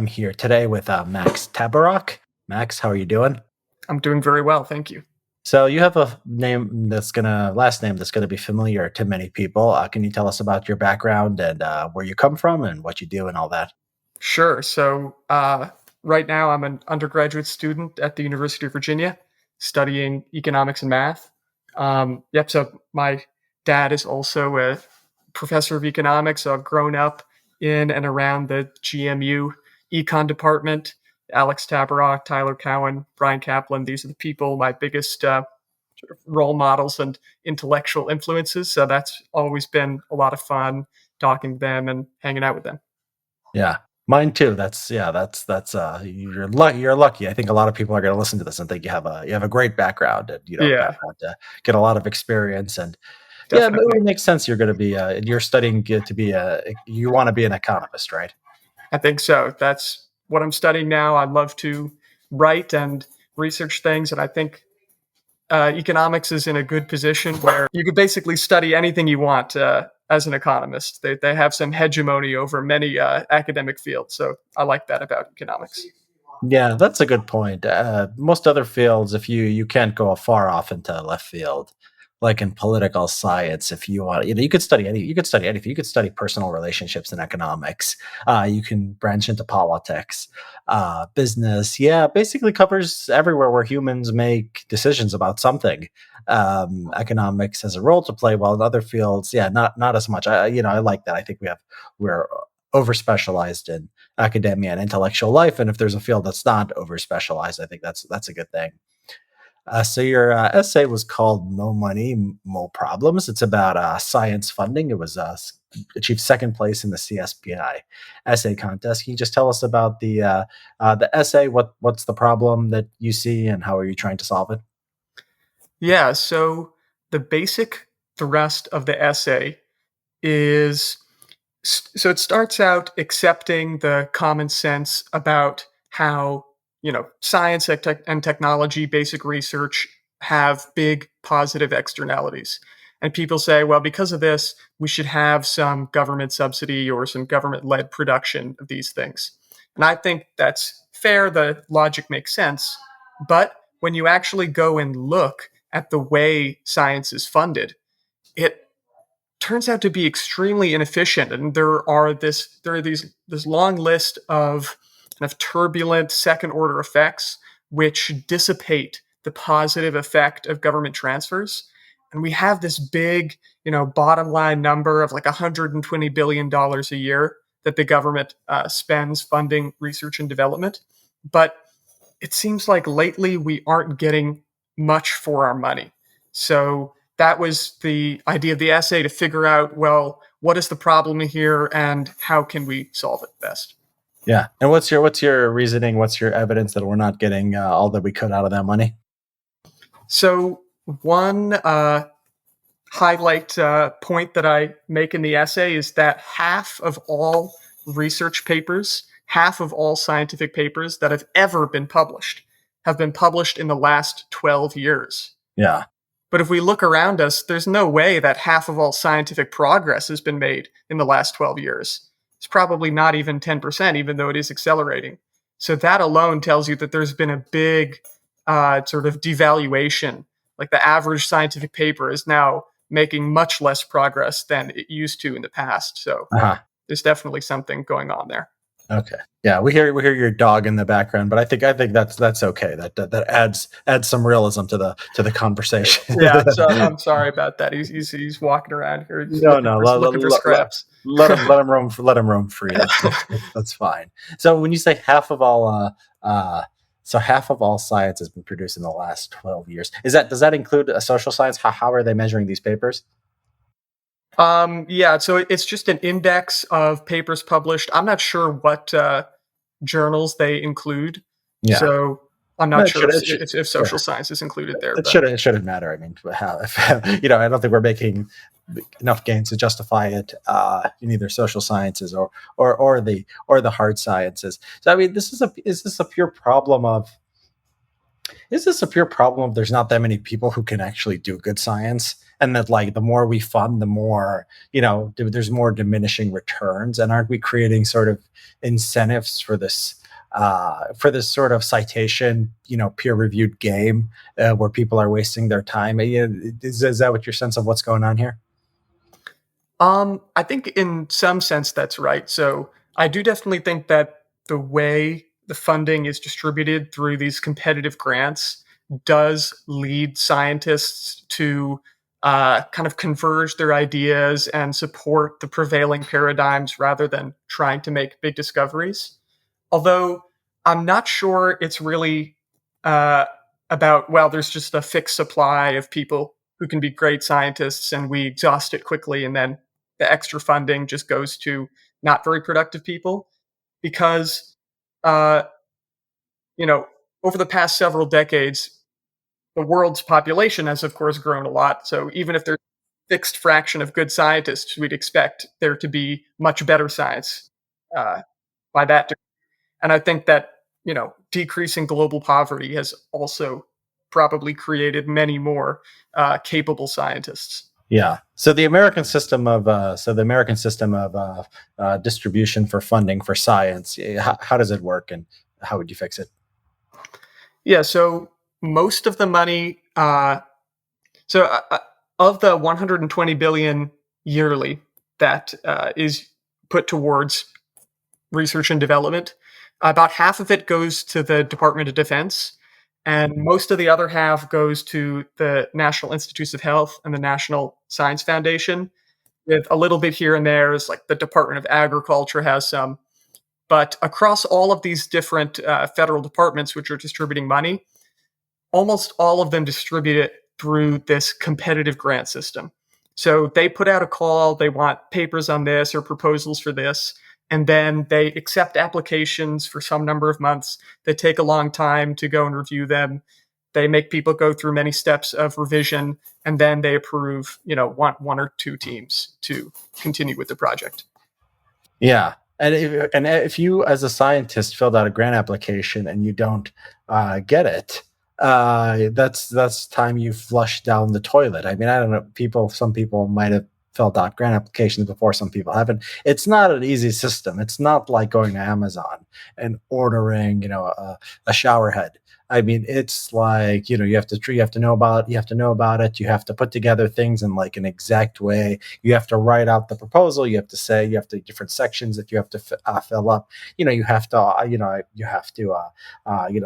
here today with Max Tabarrok. Max, how are you doing? I'm doing very well, thank you. So you have a last name that's gonna be familiar to many people. Can you tell us about your background and where you come from and what you do and all that? Sure. Right now I'm an undergraduate student at the University of Virginia studying economics and math. So my dad is also a professor of economics, so I've grown up in and around the GMU econ department. Alex Tabarrok, Tyler Cowan, Brian Kaplan, these are the people, my biggest sort of role models and intellectual influences. So that's always been a lot of fun talking to them and hanging out with them. Yeah, mine too. You're lucky. I think a lot of people are going to listen to this and think you have a great background and Yeah, background to get a lot of experience and yeah, it definitely. would make sense. You're going to be you're studying to be you want to be an economist, right? I think so. That's what I'm studying now. I love to write and research things, and I think economics is in a good position where you could basically study anything you want as an economist. They have some hegemony over many academic fields, so I like that about economics. Yeah, that's a good point. Most other fields, if you can't go far off into left field, like in political science, if you want, you could study anything. You could study personal relationships in economics. You can branch into politics, business. Yeah, basically covers everywhere where humans make decisions about something. Economics has a role to play, while in other fields, yeah, not as much. I like that. I think we're over specialized in academia and intellectual life. And if there's a field that's not over specialized, I think that's a good thing. So your essay was called "No Money, Mo Problems." It's about science funding. It was achieved second place in the CSPI Essay Contest. Can you just tell us about the essay? What's the problem that you see, and how are you trying to solve it? Yeah, so the basic thrust of the essay is so it starts out accepting the common sense about how science and technology basic research have big positive externalities, and people say, well, because of this we should have some government subsidy or some government-led production of these things. And I think that's fair, the logic makes sense. But when you actually go and look at the way science is funded, it turns out to be extremely inefficient, and there are these this long list of kind of turbulent second order effects which dissipate the positive effect of government transfers. And we have this big, bottom line number of like $120 billion a year that the government spends funding research and development. But it seems like lately we aren't getting much for our money. So that was the idea of the essay, to figure out, well, what is the problem here and how can we solve it best? Yeah, and what's your reasoning? What's your evidence that we're not getting all that we could out of that money? So, one highlight point that I make in the essay is that half of all research papers, half of all scientific papers that have ever been published have been published in the last 12 years. Yeah, But if we look around us, there's no way that half of all scientific progress has been made in the last 12 years. It's probably not even 10%, even though it is accelerating. So that alone tells you that there's been a big sort of devaluation. Like the average scientific paper is now making much less progress than it used to in the past. So uh-huh. there's definitely something going on there. Okay. Yeah, we hear your dog in the background, but I think that's okay. That adds some realism to the conversation. Yeah, so I'm sorry about that. He's walking around here, he's No, no, looking for scraps. let him roam free. That's fine. So when you say half of all science has been produced in the last 12 years, does that include a social science? How are they measuring these papers? Yeah, so it's just an index of papers published. I'm not sure what journals they include, Yeah. so I'm No, not it sure should, it should, if yeah. social science is included there. It But shouldn't. It shouldn't matter. I mean, how if I don't think we're making enough gains to justify it in either social sciences or the hard sciences. So I mean, is this a pure problem of Is this a pure problem of there's not that many people who can actually do good science, and that like the more we fund, the more there's more diminishing returns, and aren't we creating sort of incentives for this sort of citation, peer reviewed game where people are wasting their time? Is that what your sense of what's going on here? I think in some sense that's right. So I do definitely think that the way the funding is distributed through these competitive grants does lead scientists to kind of converge their ideas and support the prevailing paradigms rather than trying to make big discoveries. Although I'm not sure it's really uh, about, well, there's just a fixed supply of people who can be great scientists and we exhaust it quickly and then the extra funding just goes to not very productive people. Because, uh, you know, over the past several decades, the world's population has, of course, grown a lot. So even if there's a fixed fraction of good scientists, we'd expect there to be much better science uh, by that. And I think that, decreasing global poverty has also probably created many more capable scientists. Yeah. So the American system of distribution for funding for science, how does it work, and how would you fix it? Yeah, so most of the money, so of the 120 billion yearly that is put towards research and development, about half of it goes to the Department of Defense, and most of the other half goes to the National Institutes of Health and the National Science Foundation, with a little bit here and there is like the Department of Agriculture has some. But across all of these different federal departments which are distributing money, almost all of them distribute it through this competitive grant system. So they put out a call, they want papers on this or proposals for this, and then they accept applications for some number of months. They take a long time to go and review them. They make people go through many steps of revision, and then they approve, one or two teams to continue with the project. Yeah. And if you, as a scientist, filled out a grant application and you don't get it, that's time you flush down the toilet. I mean, I don't know. Some people might have filled out grant applications before. Some people haven't. It's not an easy system. It's not like going to Amazon and ordering, a shower head. I mean, it's like, you have to know about it. You have to put together things in like an exact way. You have to write out the proposal. You have to different sections that you have to fill up.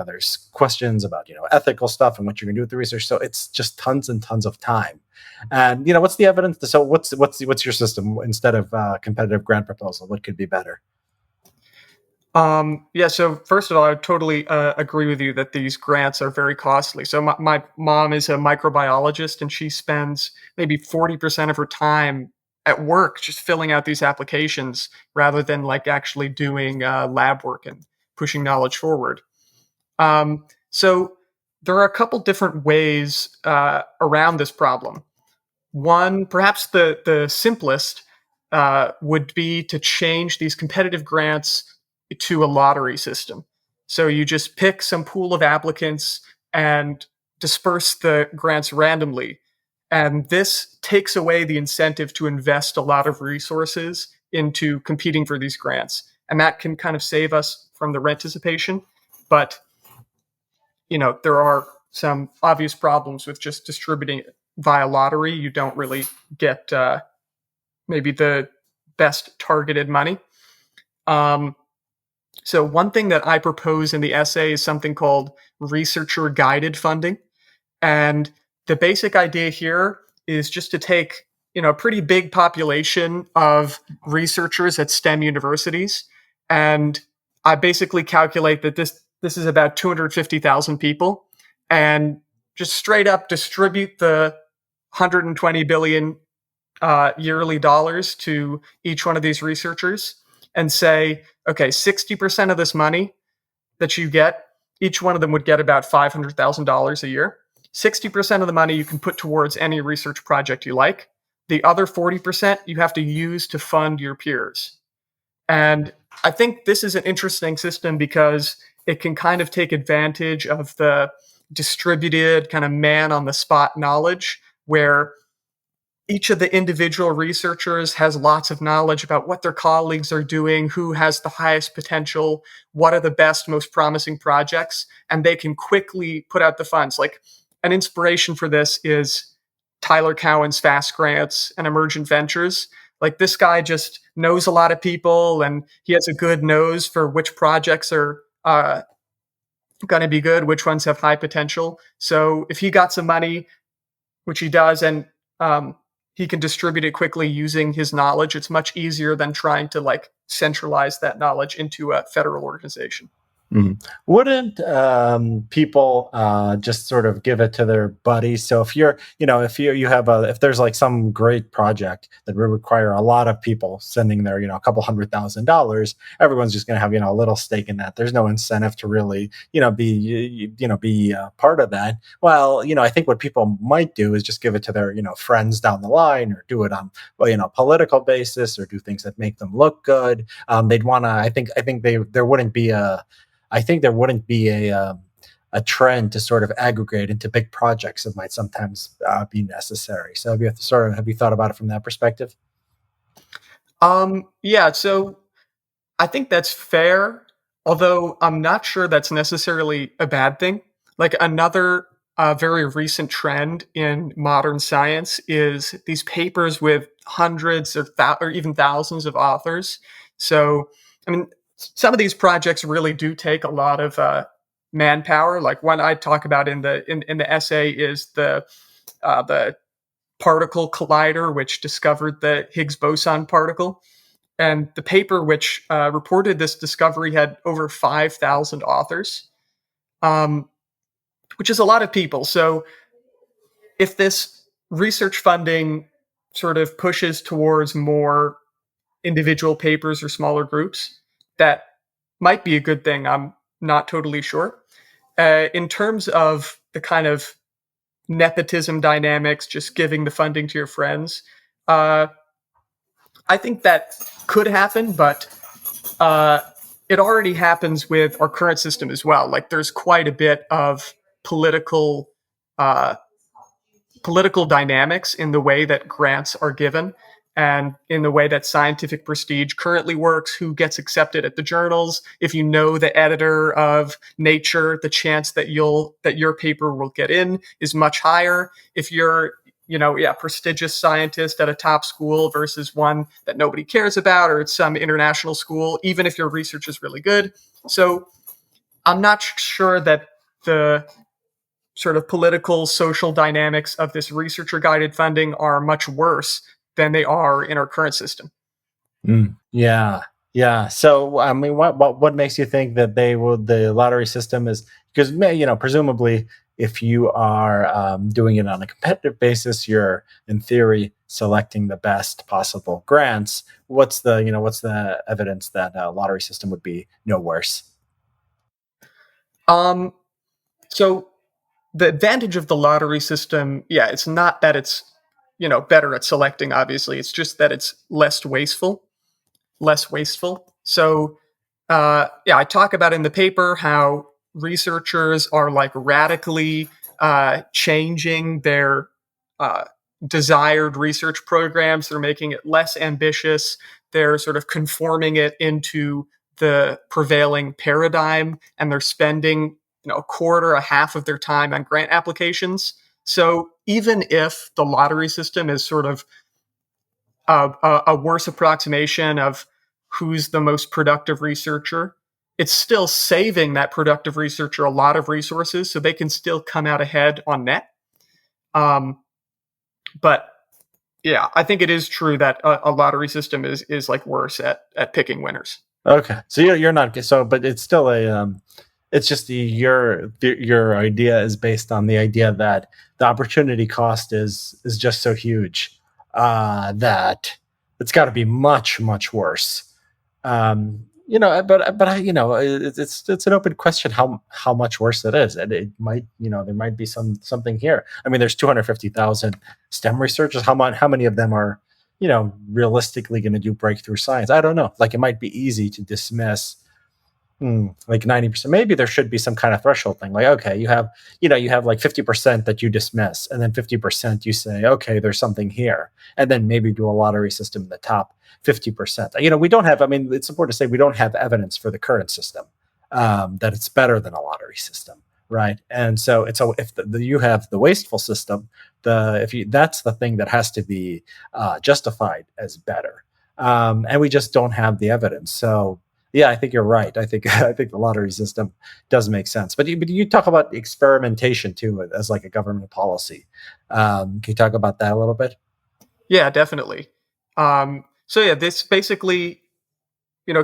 There's questions about, ethical stuff and what you're going to do with the research. So it's just tons and tons of time. And, what's the evidence? So what's your system instead of competitive grant proposal? What could be better? Yeah, so first of all, I totally agree with you that these grants are very costly. So my mom is a microbiologist and she spends maybe 40% of her time at work just filling out these applications rather than like actually doing lab work and pushing knowledge forward. So there are a couple different ways around this problem. One, perhaps the simplest, would be to change these competitive grants to a lottery system. So you just pick some pool of applicants and disperse the grants randomly. And this takes away the incentive to invest a lot of resources into competing for these grants. And that can kind of save us from the rent dissipation. But, there are some obvious problems with just distributing it via lottery. You don't really get maybe the best targeted money. Um, so, one thing that I propose in the essay is something called researcher guided funding. And the basic idea here is just to take, a pretty big population of researchers at STEM universities. And I basically calculate that this is about 250,000 people and just straight up distribute the 120 billion yearly dollars to each one of these researchers and say, okay, 60% of this money that you get, each one of them would get about $500,000 a year. 60% of the money you can put towards any research project you like. The other 40% you have to use to fund your peers. And I think this is an interesting system because it can kind of take advantage of the distributed kind of man on the spot knowledge where each of the individual researchers has lots of knowledge about what their colleagues are doing, who has the highest potential, what are the best, most promising projects, and they can quickly put out the funds. Like an inspiration for this is Tyler Cowen's Fast Grants and Emergent Ventures. Like this guy just knows a lot of people and he has a good nose for which projects are going to be good, which ones have high potential. So if he got some money, which he does, and he can distribute it quickly using his knowledge, it's much easier than trying to like centralize that knowledge into a federal organization. Mhm. Wouldn't people just sort of give it to their buddies? So if you're, if you have if there's like some great project that would require a lot of people sending their, a couple $100,000, everyone's just going to have, a little stake in that. There's no incentive to really, be part of that. Well, I think what people might do is just give it to their, friends down the line, or do it on, political basis, or do things that make them look good. They'd want to. I think there wouldn't be a trend to sort of aggregate into big projects that might sometimes be necessary. So have you thought about it from that perspective? Yeah, so I think that's fair, although I'm not sure that's necessarily a bad thing. Like another very recent trend in modern science is these papers with hundreds or even thousands of authors. So, I mean, some of these projects really do take a lot of manpower. Like one I talk about in the essay is the particle collider, which discovered the Higgs boson particle. And the paper which reported this discovery had over 5,000 authors, um, which is a lot of people. So if this research funding sort of pushes towards more individual papers or smaller groups, that might be a good thing. I'm not totally sure. In terms of the kind of nepotism dynamics, just giving the funding to your friends, uh, I think that could happen, but uh, it already happens with our current system as well. Like there's quite a bit of political uh, political dynamics in the way that grants are given and in the way that scientific prestige currently works, who gets accepted at the journals. If you know the editor of Nature, the chance that your paper will get in is much higher. If you're prestigious scientist at a top school versus one that nobody cares about, or it's some international school, even if your research is really good. So I'm not sure that the sort of political social dynamics of this researcher guided funding are much worse than they are in our current system. Yeah, yeah. So, I mean, what makes you think that the lottery system is, because presumably, if you are doing it on a competitive basis, you're in theory selecting the best possible grants. What's the evidence that a lottery system would be no worse? Um, so the advantage of the lottery system, yeah, it's not that it's better at selecting. Obviously, it's just that it's less wasteful. So, yeah, I talk about in the paper how researchers are like radically changing their uh, desired research programs. They're making it less ambitious. They're sort of conforming it into the prevailing paradigm, and they're spending a quarter, a half of their time on grant applications. So even if the lottery system is sort of a worse approximation of who's the most productive researcher, it's still saving that productive researcher a lot of resources, so they can still come out ahead on net. Um, but yeah, I think it is true that a lottery system is like worse at picking winners. Okay, so you're not so, but it's still it's just your idea is based on the idea that the opportunity cost is just so huge that it's got to be much worse. It's an open question how much worse it is, and it might, there might be something here. I mean, there's 250,000 STEM researchers. How many of them are realistically going to do breakthrough science? I don't know. Like, it might be easy to dismiss Like 90%. Maybe there should be some kind of threshold thing. Like, okay, you have like 50% that you dismiss, and then 50% you say, okay, there's something here. And then maybe do a lottery system in the top 50%. We don't have, I mean, it's important to say we don't have evidence for the current system that it's better than a lottery system. Right. And so if you have the wasteful system, that's the thing that has to be justified as better. And we just don't have the evidence. So yeah, I think you're right. I think I think the lottery system does make sense. But you talk about experimentation too as like a government policy. Can you talk about that a little bit? Yeah, definitely. So yeah, this basically,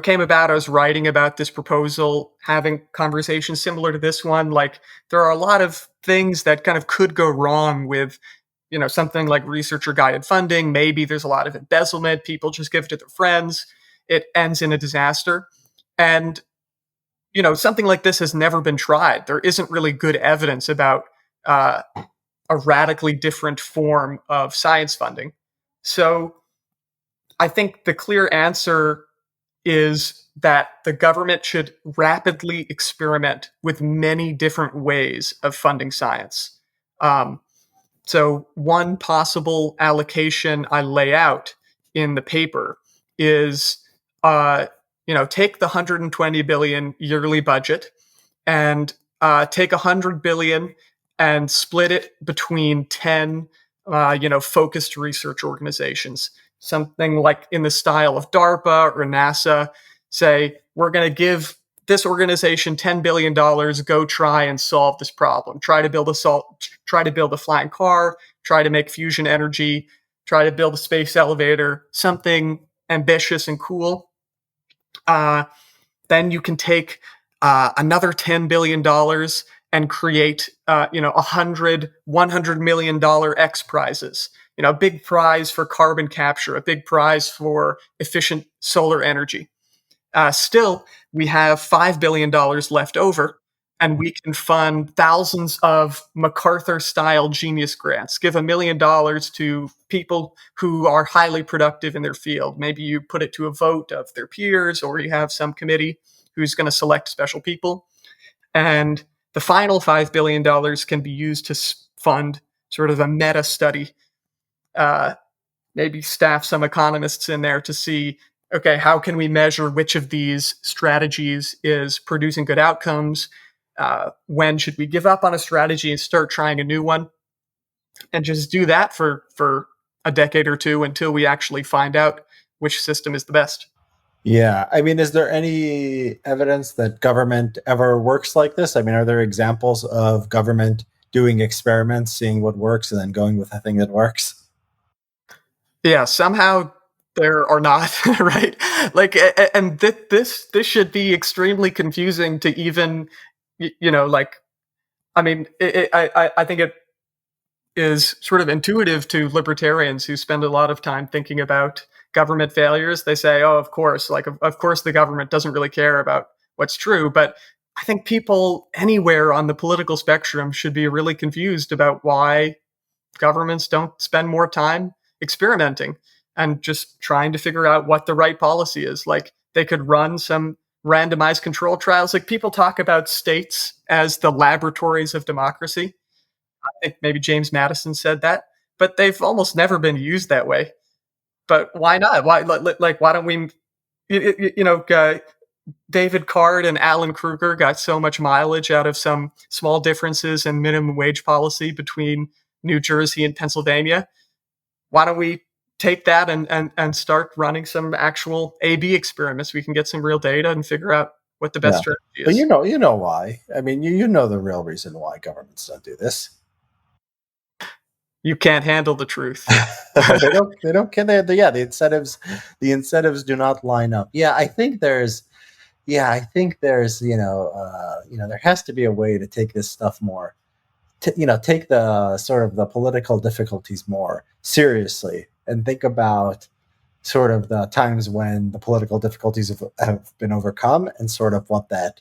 came about. I was writing about this proposal, having conversations similar to this one. Like, there are a lot of things that kind of could go wrong with, something like researcher guided funding. Maybe there's a lot of embezzlement. People just give it to their friends. It ends in a disaster. And, something like this has never been tried. There isn't really good evidence about uh, a radically different form of science funding. So I think the clear answer is that the government should rapidly experiment with many different ways of funding science. Um, so, one possible allocation I lay out in the paper is, take the 120 billion yearly budget and take 100 billion and split it between 10, focused research organizations. Something like in the style of DARPA or NASA. Say, we're going to give this organization $10 billion. Go try and solve this problem. Try to build a flying car. Try to make fusion energy. Try to build a space elevator. Something ambitious and cool. Then you can take another $10 billion and create, $100 million X prizes. A big prize for carbon capture, a big prize for efficient solar energy. Still, we have $5 billion left over, and we can fund thousands of MacArthur-style genius grants. Give $1 million to people who are highly productive in their field. Maybe you put it to a vote of their peers, or you have some committee who's going to select special people. And the final $5 billion can be used to fund sort of a meta study. Maybe staff some economists in there to see, okay, how can we measure which of these strategies is producing good outcomes? When should we give up on a strategy and start trying a new one? And just do that for a decade or two until we actually find out which system is the best. Yeah. I mean, is there any evidence that government ever works like this? I mean, are there examples of government doing experiments, seeing what works, and then going with the thing that works? Yeah, somehow there are not, right? Like, and this should be extremely confusing to even, like, I mean, I think it is sort of intuitive to libertarians who spend a lot of time thinking about government failures. They say, oh, of course, like, of course the government doesn't really care about what's true. But I think people anywhere on the political spectrum should be really confused about why governments don't spend more time experimenting and just trying to figure out what the right policy is. Like, they could run some randomized control trials. Like, people talk about states as the laboratories of democracy. I think maybe James Madison said that, but they've almost never been used that way. But why not? Why, like, why don't we, David Card and Alan Kruger got so much mileage out of some small differences in minimum wage policy between New Jersey and Pennsylvania. Why don't we take that and start running some actual A/B experiments? We can get some real data and figure out what the best Yeah. strategy But is. you know why. I mean, you know the real reason why governments don't do this. You can't handle the truth. They don't care. Yeah, the incentives do not line up. I think there's, there has to be a way to take this stuff more, take the sort of the political difficulties more seriously and think about sort of the times when the political difficulties have been overcome and sort of what that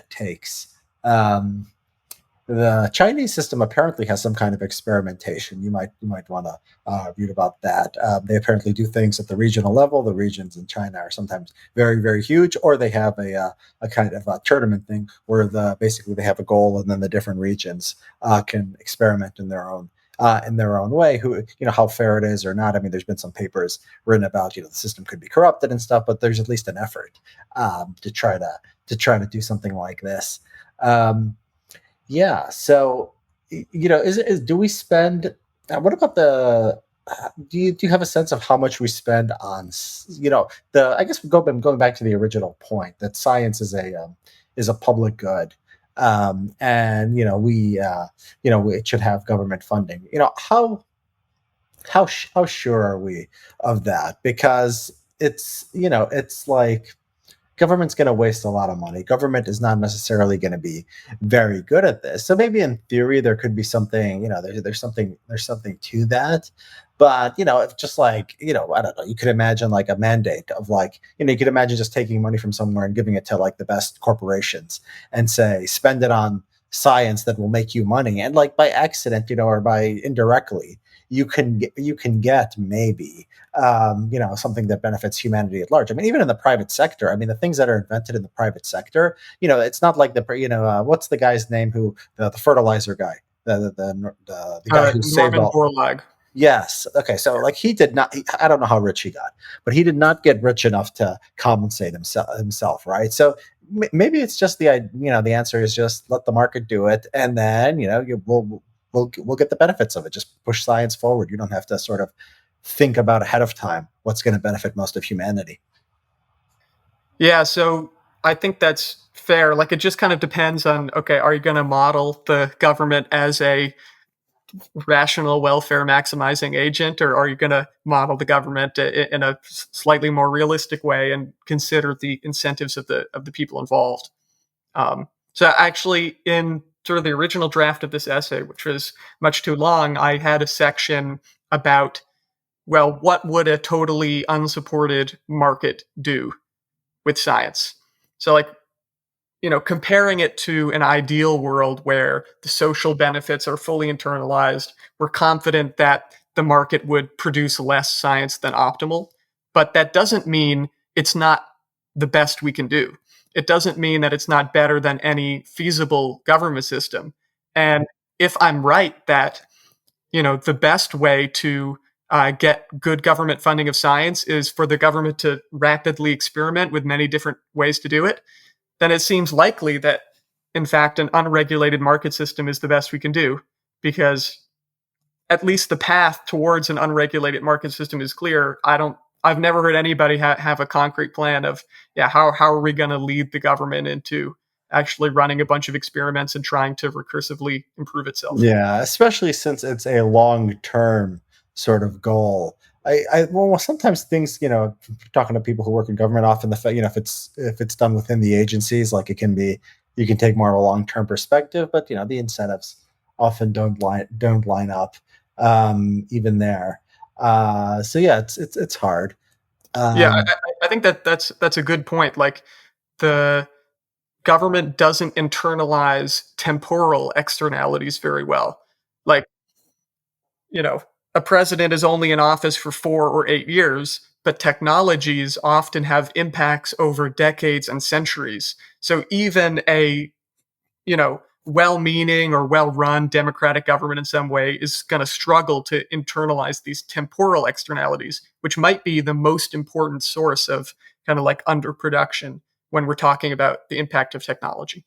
takes. Um, The Chinese system apparently has some kind of experimentation. You might want to read about that. They apparently do things at the regional level. The regions in China are sometimes very very huge, or they have a kind of a tournament thing where basically they have a goal, and then the different regions can experiment in their own way. Who how fair it is or not. I mean, there's been some papers written about the system could be corrupted and stuff, but there's at least an effort to try to do something like this. Um, yeah. So, do we spend? What about the? Do you have a sense of how much we spend on? The. I guess going back to the original point that science is a public good, and it should have government funding. How sure are we of that? Because it's like government's going to waste a lot of money. Government is not necessarily going to be very good at this. So maybe in theory there could be something, there's something to that. But if just like, I don't know, you could imagine like a mandate of like, you could imagine just taking money from somewhere and giving it to like the best corporations and say spend it on science that will make you money, and like by accident, or by indirectly, you can get maybe something that benefits humanity at large. I mean, even in the private sector, I mean, the things that are invented in the private sector, it's not like what's the guy's name who the fertilizer guy, the guy who saved Norman all. Borlaug. Yes. Okay. So like he did not. I don't know how rich he got, but he did not get rich enough to compensate himself, right? So maybe it's just the answer is just let the market do it, and then we'll get the benefits of it. Just push science forward. You don't have to sort of think about ahead of time what's going to benefit most of humanity. Yeah, so I think that's fair. Like it just kind of depends on, okay, are you going to model the government as a rational welfare maximizing agent, or are you going to model the government in a slightly more realistic way and consider the incentives of the people involved? So actually, in sort of the original draft of this essay, which was much too long, I had a section about, well, what would a totally unsupported market do with science? So like, comparing it to an ideal world where the social benefits are fully internalized, we're confident that the market would produce less science than optimal. But that doesn't mean it's not the best we can do. It doesn't mean that it's not better than any feasible government system. And if I'm right that, the best way to get good government funding of science is for the government to rapidly experiment with many different ways to do it, then it seems likely that, in fact, an unregulated market system is the best we can do, because at least the path towards an unregulated market system is clear. I've never heard anybody have a concrete plan of, yeah, how are we going to lead the government into actually running a bunch of experiments and trying to recursively improve itself. Yeah, especially since it's a long-term sort of goal. Well, sometimes things, talking to people who work in government, often if it's done within the agencies, like it can be, you can take more of a long-term perspective, but the incentives often don't line up, even there. So yeah, it's hard. Yeah, Um, I think that's a good point. Like the government doesn't internalize temporal externalities very well. Like, you know, a president is only in office for 4 or 8 years, but technologies often have impacts over decades and centuries. So even a, well-meaning or well-run democratic government in some way is going to struggle to internalize these temporal externalities, which might be the most important source of kind of like underproduction when we're talking about the impact of technology.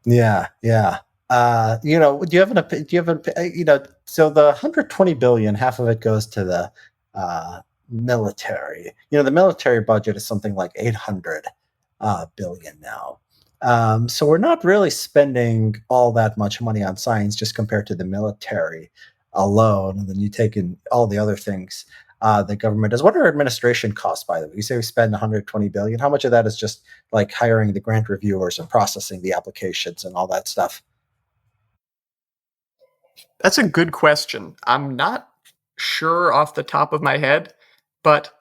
Yeah, yeah. Do you have do you have so the 120 billion, half of it goes to the military. The military budget is something like 800 billion now. So we're not really spending all that much money on science just compared to the military alone. And then you take in all the other things the government does. What are administration costs, by the way? You say we spend 120 billion. How much of that is just like hiring the grant reviewers and processing the applications and all that stuff? That's a good question. I'm not sure off the top of my head, but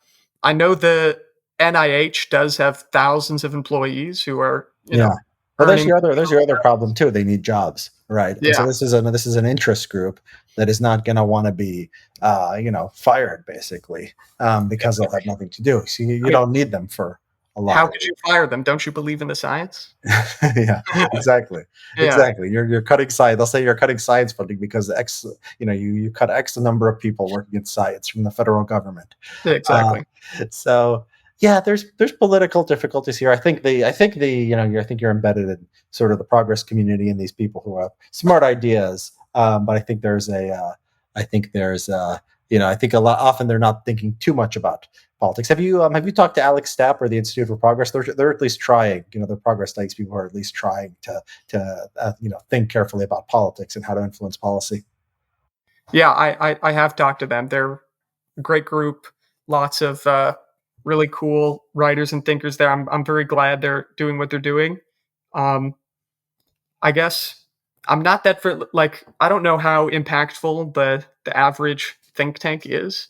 I know the NIH does have thousands of employees who are, Yeah. Well, there's earning. your other problem too. They need jobs. right? And so Yeah, this is an interest group that is not going to want to be, fired basically, because they'll have definitely. nothing to do. So I you mean, don't need them for a lot how of could you fire them? Don't you believe in the science? yeah, exactly, Yeah, exactly. You're cutting science. They'll say you're cutting science funding because X, you cut X number of people working in science from the federal government. Uh, exactly. so yeah, there's political difficulties here. I think you're embedded in sort of the progress community and these people who have smart ideas. But I think I think there's I think a lot often they're not thinking too much about politics. Have you talked to Alex Stapp or the Institute for Progress? They're at least trying. They're progress studies people who are at least trying to think carefully about politics and how to influence policy. Yeah, I have talked to them. They're a great group. Lots of really cool writers and thinkers there. I'm very glad they're doing what they're doing. Um, I guess I'm not that for like I don't know how impactful the average think tank is.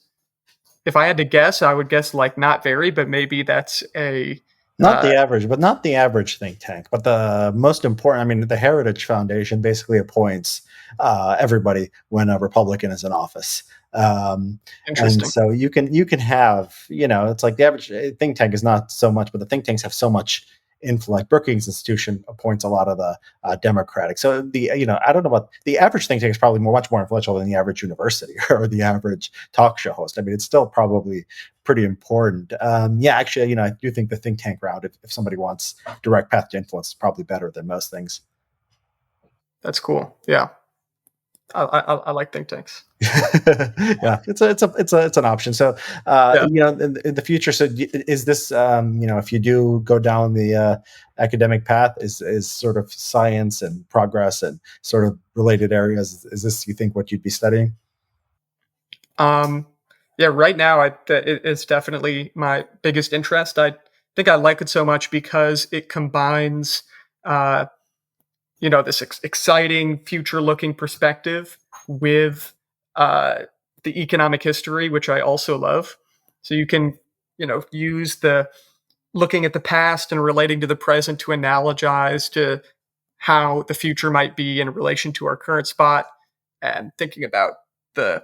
If I had to guess, I would guess like not very, but maybe that's a Not uh, the average, but not the average think tank. But the most important, I mean, the Heritage Foundation basically appoints everybody when a Republican is in office. And interesting. so you can have, it's like the average think tank is not so much, but the think tanks have so much influence. Like Brookings Institution appoints a lot of the Democratic. So I don't know about the average think tank is probably much more influential than the average university or the average talk show host. I mean, it's still probably pretty important. Yeah, actually, I do think the think tank route, if somebody wants direct path to influence, is probably better than most things. That's cool. Yeah, I like think tanks. Yeah, it's an option. So, Yeah. in the future, so is this, if you do go down the academic path, is sort of science and progress and sort of related areas, is this, you think, what you'd be studying? Um, yeah, right now it's definitely my biggest interest. I think I like it so much because it combines, uh, this exciting future-looking perspective with uh, the economic history, which I also love. So you can, use the looking at the past and relating to the present to analogize to how the future might be in relation to our current spot, and thinking about the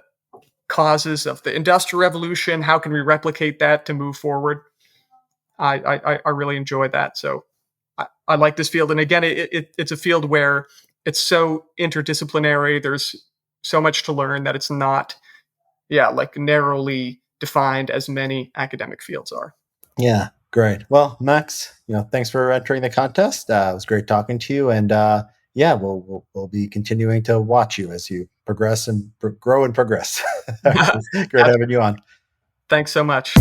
causes of the industrial revolution. How can we replicate that to move forward? I really enjoy that. So I like this field, and again, it's a field where it's so interdisciplinary. There's so much to learn that it's not, yeah, like narrowly defined as many academic fields are. Yeah, great. Well, Max, thanks for entering the contest. It was great talking to you, and yeah, we'll be continuing to watch you as you progress and grow and progress. It was great That's, having you on. thanks so much.